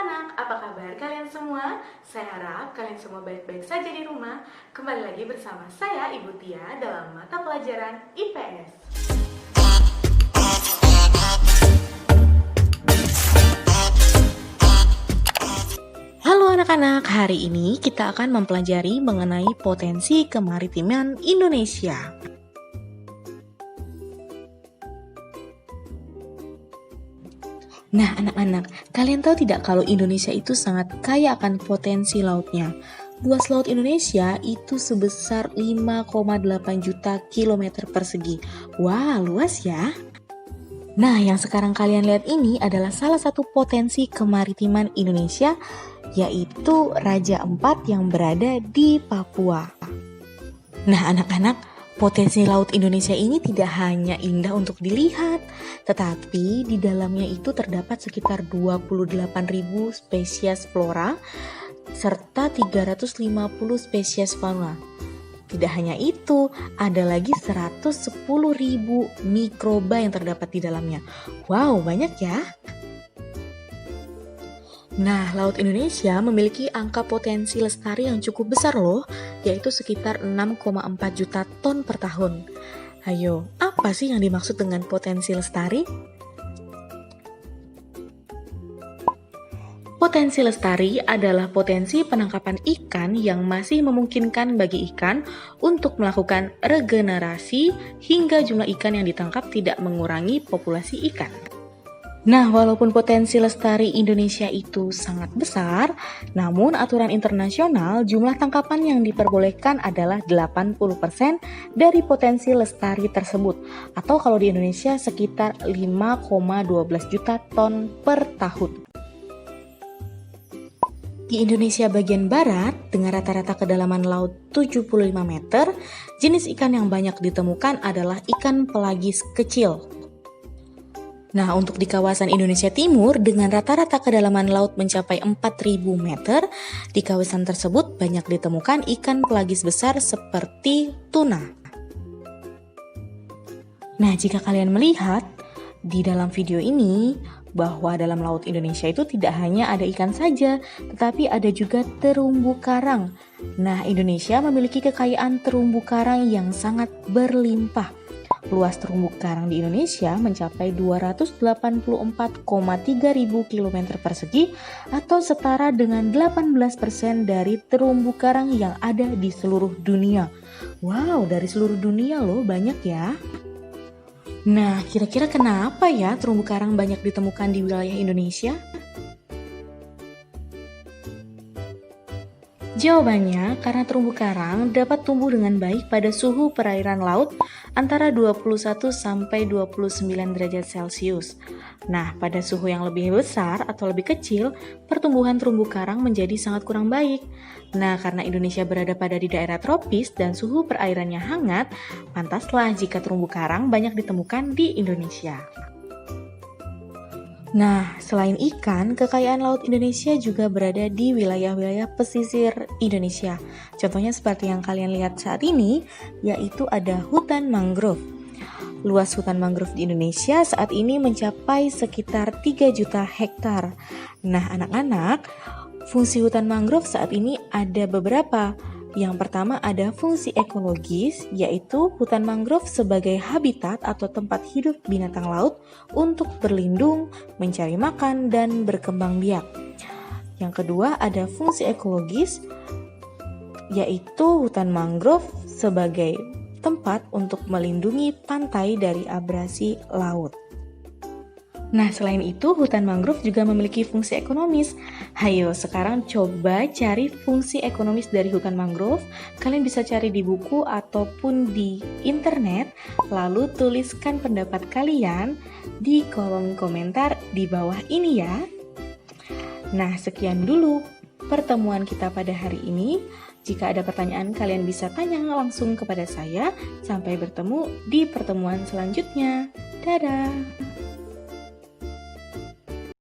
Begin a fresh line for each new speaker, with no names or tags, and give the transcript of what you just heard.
anak-anak, apa kabar kalian semua? Saya harap kalian semua baik-baik saja di rumah. Kembali lagi bersama saya, Ibu Tia, dalam mata pelajaran IPS. Halo anak-anak, hari ini kita akan mempelajari mengenai potensi kemaritiman Indonesia. Nah, anak-anak, kalian tahu tidak kalau Indonesia itu sangat kaya akan potensi lautnya? Luas laut Indonesia itu sebesar 5,8 juta kilometer persegi. Wah, luas ya! Nah, yang sekarang kalian lihat ini adalah salah satu potensi kemaritiman Indonesia, yaitu Raja Ampat yang berada di Papua. Nah, anak-anak, potensi laut Indonesia ini tidak hanya indah untuk dilihat, tetapi di dalamnya itu terdapat sekitar 28.000 spesies flora serta 350 spesies fauna. Tidak hanya itu, ada lagi 110.000 mikroba yang terdapat di dalamnya. Wow, banyak ya! Nah, Laut Indonesia memiliki angka potensi lestari yang cukup besar loh, yaitu sekitar 6,4 juta ton per tahun. Ayo, apa sih yang dimaksud dengan potensi lestari? Potensi lestari adalah potensi penangkapan ikan yang masih memungkinkan bagi ikan untuk melakukan regenerasi hingga jumlah ikan yang ditangkap tidak mengurangi populasi ikan. Nah, walaupun potensi lestari Indonesia itu sangat besar, namun aturan internasional jumlah tangkapan yang diperbolehkan adalah 80% dari potensi lestari tersebut, atau kalau di Indonesia sekitar 5,12 juta ton per tahun. Di Indonesia bagian barat, dengan rata-rata kedalaman laut 75 meter, jenis ikan yang banyak ditemukan adalah ikan pelagis kecil. Nah, untuk di kawasan Indonesia Timur dengan rata-rata kedalaman laut mencapai 4.000 meter, di kawasan tersebut banyak ditemukan ikan pelagis besar seperti tuna. Nah, jika kalian melihat di dalam video ini bahwa dalam laut Indonesia itu tidak hanya ada ikan saja, tetapi ada juga terumbu karang. Nah, Indonesia memiliki kekayaan terumbu karang yang sangat berlimpah. Luas terumbu karang di Indonesia mencapai 284,3 ribu kilometer persegi atau setara dengan 18% dari terumbu karang yang ada di seluruh dunia. Wow, dari seluruh dunia loh, banyak ya. Nah, kira-kira kenapa ya terumbu karang banyak ditemukan di wilayah Indonesia? Jawabannya, karena terumbu karang dapat tumbuh dengan baik pada suhu perairan laut antara 21 sampai 29 derajat Celcius. Nah, pada suhu yang lebih besar atau lebih kecil, pertumbuhan terumbu karang menjadi sangat kurang baik. Nah, karena Indonesia berada pada di daerah tropis dan suhu perairannya hangat, pantaslah jika terumbu karang banyak ditemukan di Indonesia. Nah, selain ikan, kekayaan laut Indonesia juga berada di wilayah-wilayah pesisir Indonesia. Contohnya seperti yang kalian lihat saat ini, yaitu ada hutan mangrove. Luas hutan mangrove di Indonesia saat ini mencapai sekitar 3 juta hektar. Nah, anak-anak, fungsi hutan mangrove saat ini ada beberapa. Yang pertama ada fungsi ekologis, yaitu hutan mangrove sebagai habitat atau tempat hidup binatang laut untuk berlindung, mencari makan, dan berkembang biak. Yang kedua ada fungsi ekologis, yaitu hutan mangrove sebagai tempat untuk melindungi pantai dari abrasi laut. Nah, selain itu, hutan mangrove juga memiliki fungsi ekonomis. Hayo, sekarang coba cari fungsi ekonomis dari hutan mangrove. Kalian bisa cari di buku ataupun di internet, lalu tuliskan pendapat kalian di kolom komentar di bawah ini ya. Nah, sekian dulu pertemuan kita pada hari ini. Jika ada pertanyaan, kalian bisa tanya langsung kepada saya. Sampai bertemu di pertemuan selanjutnya. Dadah!